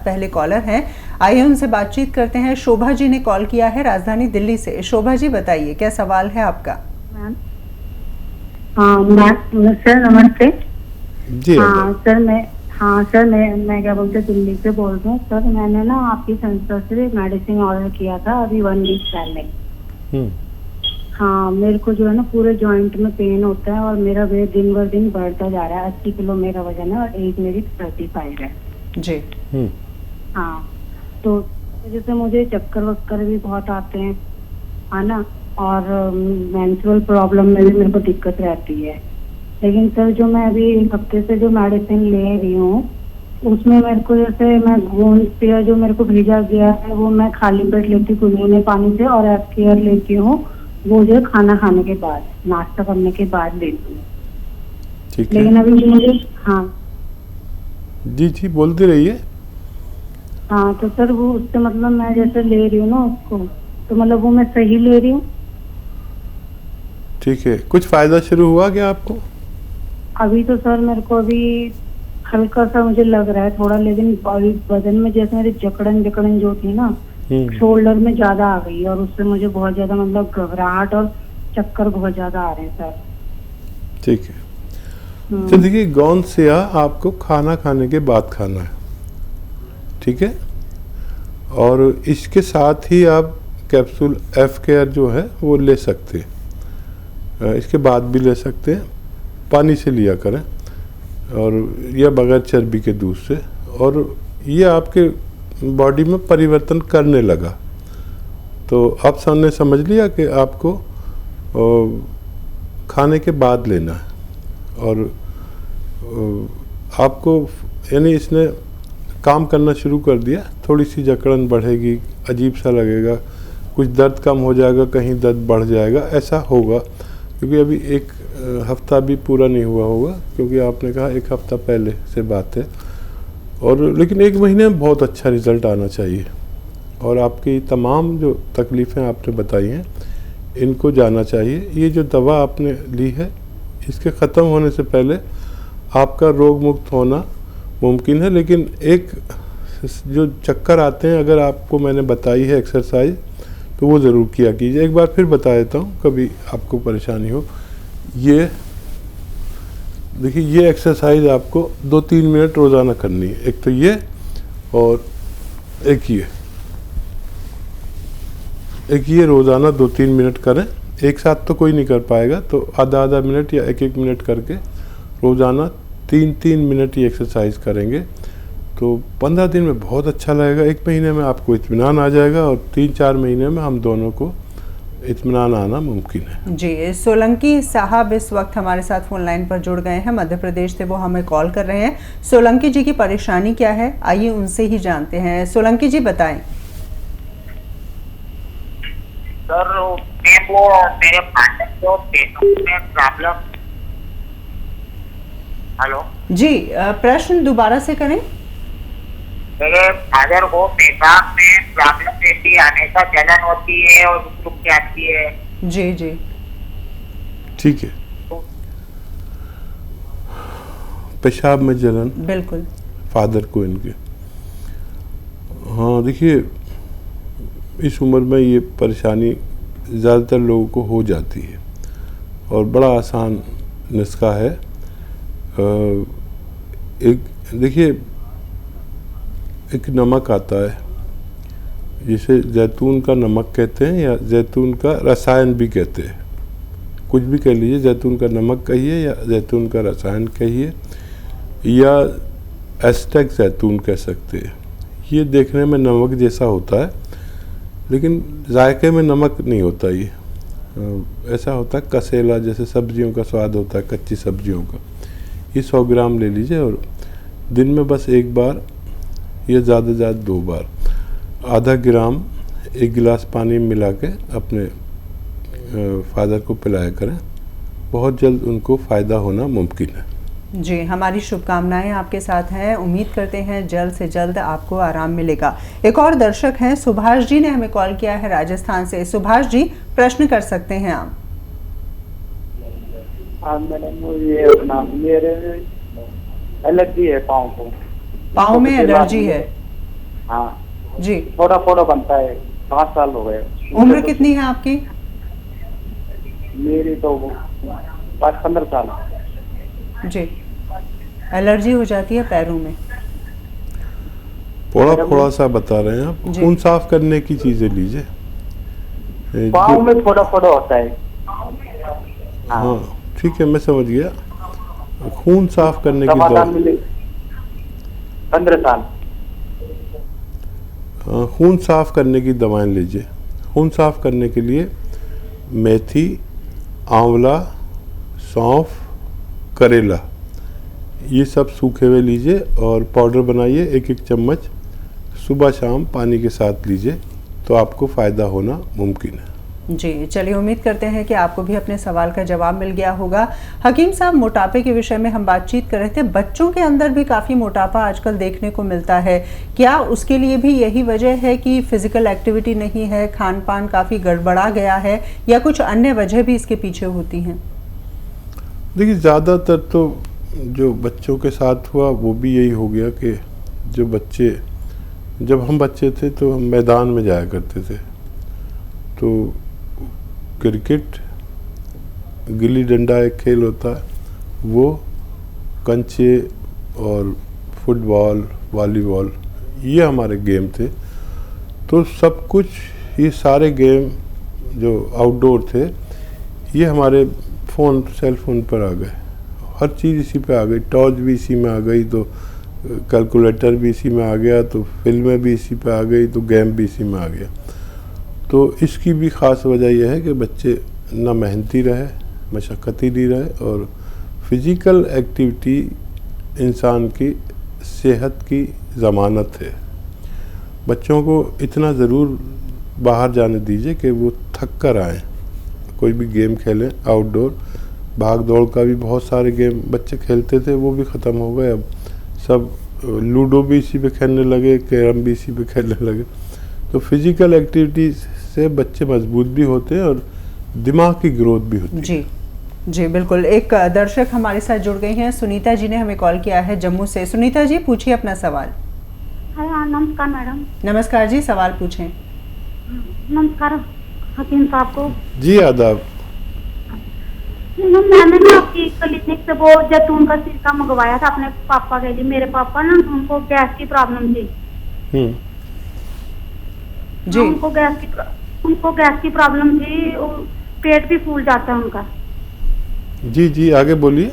पहले कॉलर हैं, आइए उनसे बातचीत करते हैं। शोभा जी ने कॉल किया है राजधानी दिल्ली से। शोभा जी बताइए क्या सवाल है आपका? मैम सर नमस्ते जी। सर मैं क्या बोलते दिल्ली से बोल रही हूँ सर। मैंने ना आपकी संस्था से मेडिसिन ऑर्डर किया था अभी 1 वीक पहले। हाँ, मेरे को जो है ना पूरे जॉइंट में पेन होता है और मेरा वेट दिन ब दिन बढ़ता जा रहा है। 80 किलो मेरा वजन है और एज मेरी 35 है जी। हाँ, तो जैसे मुझे चक्कर वक्कर भी बहुत आते हैं, है ना, और मेंस्ट्रुअल प्रॉब्लम में भी मेरे को दिक्कत रहती है। लेकिन सर जो मैं अभी 1 हफ्ते से जो मेडिसिन ले रही हूँ उसमें मेरे को जैसे मैं गोंद पेय जो मेरे को भेजा गया है वो मैं खाली पेट लेती हूँ गुनगुने पानी से, और एफ केयर लेती हूँ वो जो है खाना खाने के बाद, नाश्ता करने के बाद लेती हूँ। ठीक है, लेकिन अभी मुझे जी बोलते रहिए। हाँ, तो सर वो उससे मतलब मैं जैसे ले रही हूँ ना उसको, तो मतलब वो मैं सही ले रही हूँ? ठीक है, कुछ फायदा शुरू हुआ क्या आपको? अभी तो सर मेरे को अभी हल्का सा मुझे लग रहा है थोड़ा, लेकिन बदन में जैसे मेरी जकड़न जो थी ना शोल्डर में ज्यादा आ गई है और उससे मुझे बहुत ज्यादा मतलब घबराहट और चक्कर बहुत ज्यादा आ रहे हैं सर। ठीक है, तो देखिए गोंद सेया आपको खाना खाने के बाद खाना है, ठीक है, और इसके साथ ही आप कैप्सूल एफ केयर जो है वो ले सकते हैं, इसके बाद भी ले सकते हैं। पानी से लिया करें और या बगैर चर्बी के दूध से, और ये आपके बॉडी में परिवर्तन करने लगा तो आप सामने समझ लिया कि आपको खाने के बाद लेना है, और आपको यानी इसने काम करना शुरू कर दिया। थोड़ी सी जकड़न बढ़ेगी, अजीब सा लगेगा, कुछ दर्द कम हो जाएगा, कहीं दर्द बढ़ जाएगा, ऐसा होगा क्योंकि अभी 1 हफ्ता भी पूरा नहीं हुआ होगा, क्योंकि आपने कहा 1 हफ्ता पहले से बात है, और लेकिन 1 महीने में बहुत अच्छा रिज़ल्ट आना चाहिए। और आपकी तमाम जो तकलीफ़ें आपने बताई हैं इनको जाना चाहिए। ये जो दवा आपने ली है इसके ख़त्म होने से पहले आपका रोग मुक्त होना मुमकिन है, लेकिन एक जो चक्कर आते हैं, अगर आपको मैंने बताई है एक्सरसाइज तो वो ज़रूर किया कीजिए। एक बार फिर बता देता हूँ, कभी आपको परेशानी हो। ये देखिए, ये एक्सरसाइज आपको 2-3 मिनट रोज़ाना करनी है। एक तो ये और एक ये रोज़ाना 2-3 मिनट करें। एक साथ तो कोई नहीं कर पाएगा, तो आधा मिनट या 1-1 मिनट करके रोज़ाना 3-3 मिनट ये एक्सरसाइज करेंगे तो 15 दिन में बहुत अच्छा लगेगा। 1 महीने में आपको इत्मीनान आ जाएगा और 3-4 महीने में हम दोनों को इत्मीनान आना मुमकिन है। जी, सोलंकी साहब इस वक्त हमारे साथ फोन लाइन पर जुड़ गए हैं, मध्य प्रदेश से वो हमें कॉल कर रहे हैं। सोलंकी जी की परेशानी क्या है, आइए उनसे ही जानते हैं। सोलंकी जी बताएं। सर वो मेरे फादर को पेटों में प्रॉब्लम। हेलो जी, प्रश्न दोबारा से करें। मेरे फादर को पेशाब में प्रॉब्लम रहती है, हमेशा जलन होती है और रुक जाती है। जी ठीक है, पेशाब में जलन बिल्कुल फादर को इनके। हाँ देखिए, इस उम्र में ये परेशानी ज़्यादातर लोगों को हो जाती है और बड़ा आसान नुस्खा है। एक देखिए, एक नमक आता है जिसे जैतून का नमक कहते हैं या जैतून का रसायन भी कहते हैं, कुछ भी कह लीजिए, जैतून का नमक कहिए या जैतून का रसायन कहिए या एस्टेक जैतून कह सकते हैं। ये देखने में नमक जैसा होता है लेकिन जायके में नमक नहीं होता। ये ऐसा होता है कसेला, जैसे सब्जियों का स्वाद होता है, कच्ची सब्जियों का। ये 100 ग्राम ले लीजिए और दिन में बस 1 बार या ज़्यादा से ज़्यादा 2 बार आधा ग्राम 1 गिलास पानी में मिला के अपने फादर को पिलाया करें। बहुत जल्द उनको फ़ायदा होना मुमकिन है। जी, हमारी शुभकामनाएं आपके साथ हैं। उम्मीद करते हैं जल्द से जल्द आपको आराम मिलेगा। एक और दर्शक हैं, सुभाष जी ने हमें कॉल किया है राजस्थान से। सुभाष जी, प्रश्न कर सकते हैं आप। मैडम, ये अपना मेरे एलर्जी है पाँव को। पाँव में एलर्जी है? हाँ, जी, थोड़ा थोड़ा बनता है। 5 साल हो गए। उम्र कितनी है आपकी? मेरी तो 15 साल। जी, एलर्जी हो जाती है पैरों में? थोड़ा थोड़ा सा बता रहे हैं आप। जी। खून साफ करने की चीज़ें लीजिए। पाँव में थोड़ा थोड़ा होता है। हाँ ठीक है, मैं समझ गया। खून साफ करने की समाधान मिले 15 साल। खून साफ करने की दवाएं लीजिए। खून साफ करने के लिए मेथी, आंवला, सौंफ, करेला, ये सब सूखे हुए लीजिए और पाउडर बनाइए। 1-1 चम्मच सुबह शाम पानी के साथ लीजिए तो आपको फ़ायदा होना मुमकिन है। जी, चलिए उम्मीद करते हैं कि आपको भी अपने सवाल का जवाब मिल गया होगा। हकीम साहब, मोटापे के विषय में हम बातचीत कर रहे थे। बच्चों के अंदर भी काफ़ी मोटापा आजकल देखने को मिलता है। क्या उसके लिए भी यही वजह है कि फिजिकल एक्टिविटी नहीं है, खान पान काफ़ी गड़बड़ा गया है, या कुछ अन्य वजह भी इसके पीछे होती हैं? देखिए, ज़्यादातर तो जो बच्चों के साथ हुआ वो भी यही हो गया कि जो बच्चे, जब हम बच्चे थे तो हम मैदान में जाया करते थे, तो क्रिकेट, गिल्ली डंडा एक खेल होता है, वो, कंचे और फुटबॉल, वॉलीबॉल, ये हमारे गेम थे। तो सब कुछ, ये सारे गेम जो आउटडोर थे, ये हमारे फ़ोन, सेल फोन पर आ गए। हर चीज़ इसी पे आ गई। टॉर्च भी इसी में आ गई, तो कैलकुलेटर भी इसी में आ गया, तो फिल्में भी इसी पे आ गई, तो गेम भी इसी में आ गया। तो इसकी भी ख़ास वजह यह है कि बच्चे ना मेहनती रहे, मशक्क़ती नहीं रहे, और फिज़िकल एक्टिविटी इंसान की सेहत की ज़मानत है। बच्चों को इतना ज़रूर बाहर जाने दीजिए कि वो थक कर आएँ। कोई भी गेम खेलें आउटडोर। भाग दौड़ का भी बहुत सारे गेम बच्चे खेलते थे, वो भी ख़त्म हो गए। अब सब लूडो भी इसी पे खेलने लगे, कैरम भी इसी पे खेलने लगे। तो फिज़िकल एक्टिविटी से बच्चे मजबूत भी होते हैं और दिमाग की ग्रोथ भी होती है। जी जी, बिल्कुल। एक दर्शक हमारे साथ जुड़ गई हैं, सुनीता जी ने हमें कॉल किया है जम्मू से। सुनीता जी, पूछिए अपना सवाल। हाँ, नमस्कार मैडम। नमस्कार जी, सवाल पूछें। नमस्कार हकीम साहब को। जी आदाब। मैंने ना आपकी क्लिनिक से वो जैतून का सिरका मंगवाया था अपने पापा के लिए। मेरे पापा ना, उनको गैस की प्रॉब्लम थी। जी, उनको गैस की प्रॉब्लम थी, पेट भी फूल जाता है उनका। जी जी, आगे बोलिए।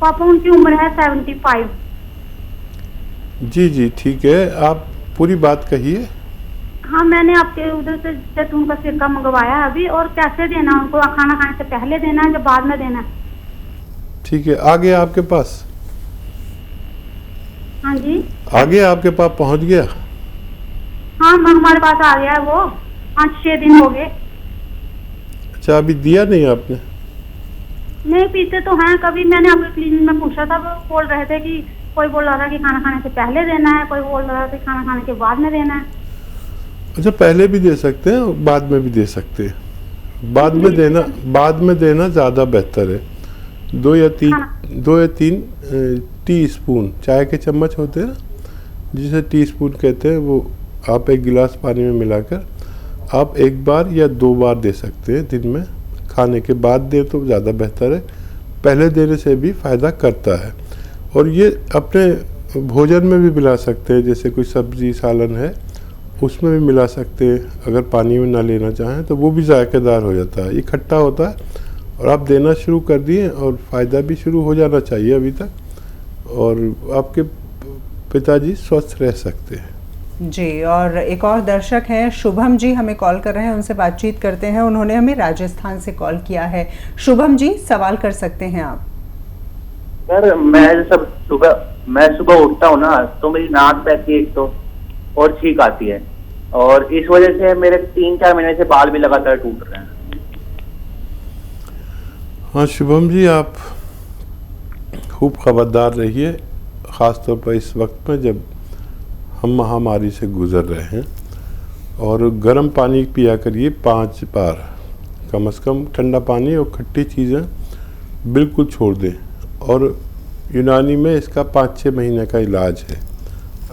पापा, उनकी उम्र है 75। जी जी, ठीक है, आप पूरी बात कहिए। हाँ, मैंने आपके उधर से जैतून का सिरका मंगवाया है अभी। और कैसे देना उनको? खाना खाने से पहले देना है या बाद में देना है? ठीक है, आ गया आपके पास? हाँ जी। आ गया आपके पास, पहुंच गया? हाँ, हमारे पास आ गया है वो। 5-6 दिन हो गए। अच्छा, अभी दिया नहीं आपने? नहीं, पीते तो हैं। कभी मैंने आपके क्लिनिक में पूछा था, वो बोल रहे थे कि कोई बोल रहा था कि खाना खाने से पहले देना है, कोई बोल रहा था कि खाना खाने के बाद में देना है। अच्छा, पहले भी दे सकते हैं और बाद में भी दे सकते हैं। बाद में देना ज़्यादा बेहतर है। 2 या 3 टी स्पून, चाय के चम्मच होते हैं ना, जिसे टी स्पून कहते हैं, वो आप 1 गिलास पानी में मिलाकर आप 1 बार या 2 बार दे सकते हैं दिन में। खाने के बाद दे तो ज़्यादा बेहतर है, पहले देने से भी फ़ायदा करता है। और ये अपने भोजन में भी मिला सकते हैं, जैसे कोई सब्ज़ी सालन है उसमें भी मिला सकते हैं। अगर पानी में ना लेना चाहें तो वो भी जायकेदार हो जाता है। ये खट्टा होता है और आप देना शुरू कर दिए और फ़ायदा भी शुरू हो जाना चाहिए अभी तक, और आपके पिताजी स्वस्थ रह सकते हैं। जी, और एक और दर्शक हैं शुभम जी, हमें कॉल कर रहे हैं, उनसे बातचीत करते हैं। उन्होंने हमें राजस्थान से कॉल किया है। शुभम जी, सवाल कर सकते हैं आप। सर, मैं सुबह उठता हूँ ना, तो मेरी नाक बहती है एक तो, और छींक आती है, और इस वजह से मेरे 3-4 महीने से बाल भी लगातार टूट रहे हैं। हाँ शुभम जी, आप खूब खबरदार रहिए, ख़ास तौर पर इस वक्त में जब हम महामारी से गुज़र रहे हैं। और गर्म पानी पिया करिए 5 बार कम से कम। ठंडा पानी और खट्टी चीज़ें बिल्कुल छोड़ दें। और यूनानी में इसका 5-6 महीने का इलाज है।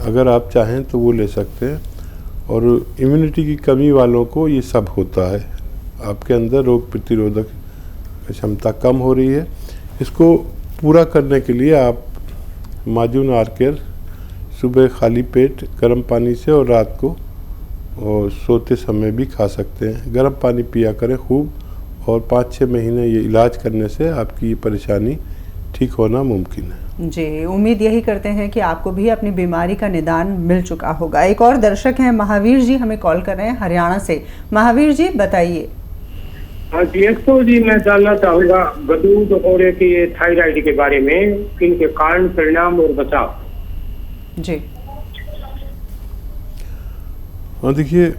अगर आप चाहें तो वो ले सकते हैं। और इम्यूनिटी की कमी वालों को ये सब होता है, आपके अंदर रोग प्रतिरोधक क्षमता कम हो रही है। इसको पूरा करने के लिए आप माजून आर्केर सुबह खाली पेट गर्म पानी से और रात को और सोते समय भी खा सकते हैं। गर्म पानी पिया करें खूब, और 5-6 महीने ये इलाज करने से आपकी ये परेशानी ठीक होना मुमकिन है। जी, उम्मीद यही करते हैं कि आपको भी अपनी बीमारी का निदान मिल चुका होगा। एक और दर्शक हैं महावीर जी, हमें कॉल कर रहे हैं हरियाणा से। महावीर जी बताइए। हाँ जी, एक तो जी मैं जानना चाहूँगा गदूद और एक ये थायराइड के बारे में, इनके कारण, परिणाम और बचाव। जी हाँ, देखिए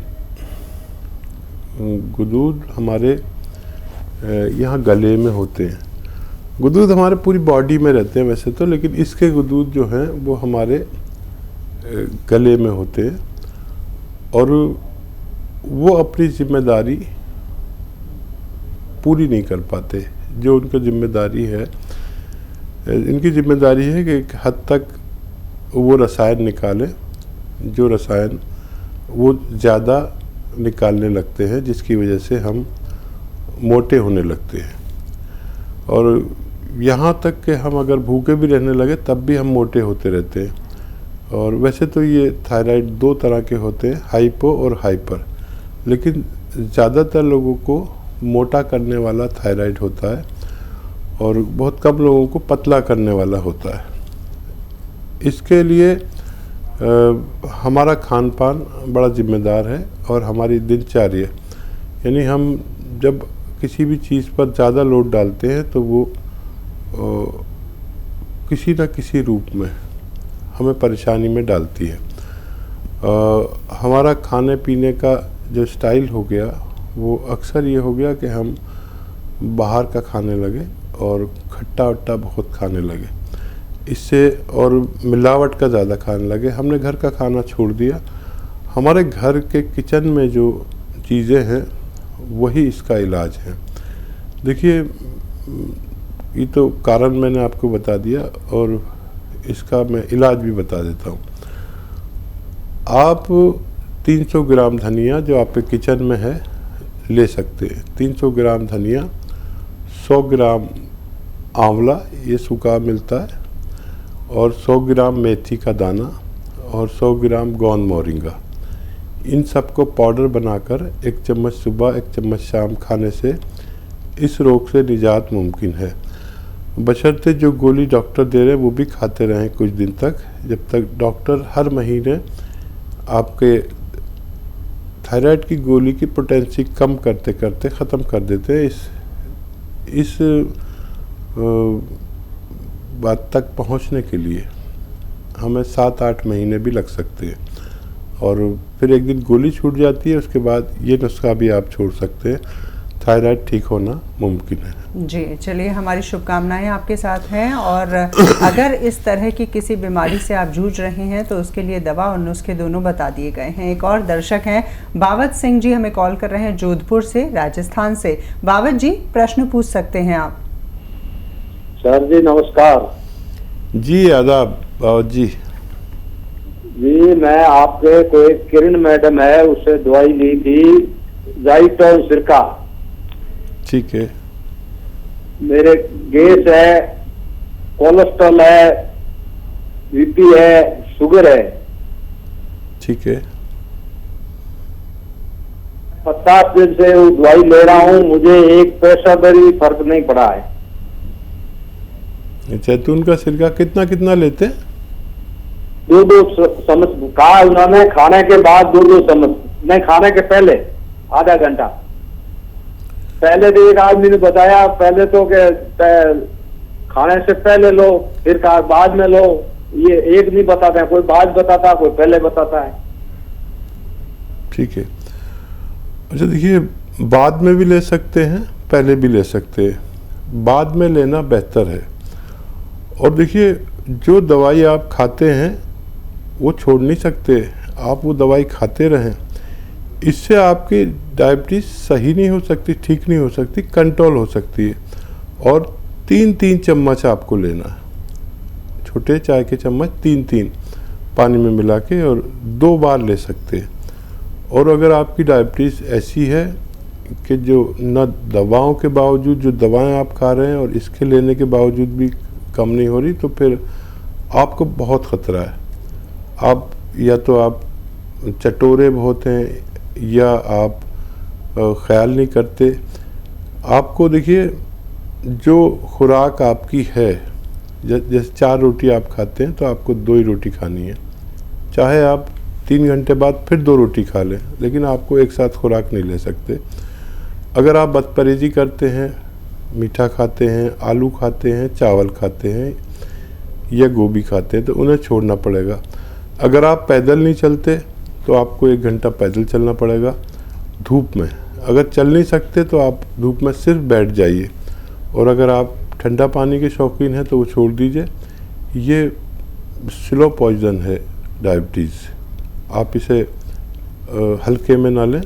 गुदूद हमारे यहाँ गले में होते हैं। गुदूद हमारे पूरी बॉडी में रहते हैं वैसे तो, लेकिन इसके गुदूद जो हैं वो हमारे गले में होते हैं, और वो अपनी जिम्मेदारी पूरी नहीं कर पाते। जो उनकी जिम्मेदारी है, इनकी जिम्मेदारी है कि एक हद तक वो रसायन निकालें, जो रसायन वो ज़्यादा निकालने लगते हैं, जिसकी वजह से हम मोटे होने लगते हैं। और यहाँ तक कि हम अगर भूखे भी रहने लगे तब भी हम मोटे होते रहते हैं। और वैसे तो ये थायराइड 2 तरह के होते हैं, हाइपो और हाइपर, लेकिन ज़्यादातर लोगों को मोटा करने वाला थायराइड होता है और बहुत कम लोगों को पतला करने वाला होता है। इसके लिए हमारा खान पान बड़ा जिम्मेदार है, और हमारी दिनचर्या, यानी हम जब किसी भी चीज़ पर ज़्यादा लोड डालते हैं तो वो किसी न किसी रूप में हमें परेशानी में डालती है। हमारा खाने पीने का जो स्टाइल हो गया वो अक्सर ये हो गया कि हम बाहर का खाने लगे और खट्टा वट्टा बहुत खाने लगे, इससे और मिलावट का ज़्यादा खाने लगे। हमने घर का खाना छोड़ दिया। हमारे घर के किचन में जो चीज़ें हैं वही इसका इलाज है। देखिए, ये तो कारण मैंने आपको बता दिया, और इसका मैं इलाज भी बता देता हूँ। आप 300 ग्राम धनिया जो आपके किचन में है ले सकते हैं। 300 ग्राम धनिया, 100 ग्राम आंवला, ये सूखा मिलता है, और 100 ग्राम मेथी का दाना, और 100 ग्राम गोंद मोरिंगा। इन सबको पाउडर बनाकर 1 चम्मच सुबह 1 चम्मच शाम खाने से इस रोग से निजात मुमकिन है। बशर्ते जो गोली डॉक्टर दे रहे हैं वो भी खाते रहें कुछ दिन तक, जब तक डॉक्टर हर महीने आपके थायराइड की गोली की पोटेंसी कम करते करते ख़त्म कर देते हैं। इस बात तक पहुंचने के लिए हमें 7-8 महीने भी लग सकते हैं, और फिर एक दिन गोली छूट जाती है, उसके बाद ये नुस्खा भी आप छोड़ सकते हैं। थायराइड ठीक होना मुमकिन है। जी, चलिए, हमारी शुभकामनाएं आपके साथ हैं। और अगर इस तरह की किसी बीमारी से आप जूझ रहे हैं तो उसके लिए दवा और नुस्खे दोनों बता दिए गए हैं। एक और दर्शक हैं बावत सिंह जी, हमें कॉल कर रहे हैं जोधपुर से, राजस्थान से। बावत जी, प्रश्न पूछ सकते हैं आप। सर जी नमस्कार। जी आदाब बावत जी। जी, मैं आपके कोई किरण मैडम है, उससे दवाई ली थी, जाइटोन सिरका। ठीक है। मेरे गैस है, कोलेस्ट्रॉल है, बीपी है, शुगर है। ठीक है। 50 दिन से वो दवाई ले रहा हूँ, मुझे एक पैसा भी फर्क नहीं पड़ा है। जैतून का सिरका कितना कितना लेते हैं? 2 चम्मच कहा उन्होंने, खाने के बाद 2 चम्मच, नहीं खाने के पहले आधा घंटा पहले। तो एक आदमी ने बताया पहले तो के खाने से पहले लो, फिर कहा बाद में लो। ये एक नहीं बताता है, कोई बाद बताता है, कोई पहले बताता है। ठीक है। अच्छा देखिए, बाद में भी ले सकते हैं, पहले भी ले सकते हैं। बाद में लेना बेहतर है। और देखिए, जो दवाई आप खाते हैं वो छोड़ नहीं सकते, आप वो दवाई खाते रहें। इससे आपकी डायबिटीज़ सही नहीं हो सकती, ठीक नहीं हो सकती, कंट्रोल हो सकती है। और 3-3 चम्मच आपको लेना है, छोटे चाय के चम्मच 3-3। पानी में मिला के, और 2 बार ले सकते हैं। और अगर आपकी डायबिटीज़ ऐसी है कि जो न दवाओं के बावजूद, जो दवाएं आप खा रहे हैं और इसके लेने के बावजूद भी कम नहीं हो रही, तो फिर आपको बहुत ख़तरा है। आप या तो आप चटोरे बहुत हैं या आप ख्याल नहीं करते। आपको देखिए, जो खुराक आपकी है, जैसे 4 रोटी आप खाते हैं तो आपको 2 ही रोटी खानी है। चाहे आप 3 घंटे बाद फिर 2 रोटी खा लें, लेकिन आपको एक साथ खुराक नहीं ले सकते। अगर आप बदपरहेज़ी करते हैं, मीठा खाते हैं, आलू खाते हैं, चावल खाते हैं या गोभी खाते हैं, तो उन्हें छोड़ना पड़ेगा। अगर आप पैदल नहीं चलते तो आपको 1 घंटा पैदल चलना पड़ेगा धूप में। अगर चल नहीं सकते तो आप धूप में सिर्फ बैठ जाइए। और अगर आप ठंडा पानी के शौकीन हैं तो वो छोड़ दीजिए। ये स्लो पॉइजन है डायबिटीज़, आप इसे हल्के में ना लें।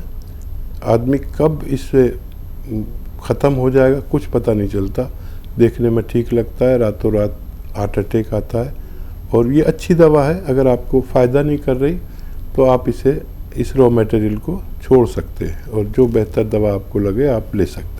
आदमी कब इससे ख़त्म हो जाएगा कुछ पता नहीं चलता। देखने में ठीक लगता है, रातों रात हार्ट अटैक आता है। और ये अच्छी दवा है, अगर आपको फ़ायदा नहीं कर रही तो आप इस रॉ मटेरियल को छोड़ सकते हैं और जो बेहतर दवा आपको लगे आप ले सकते हैं।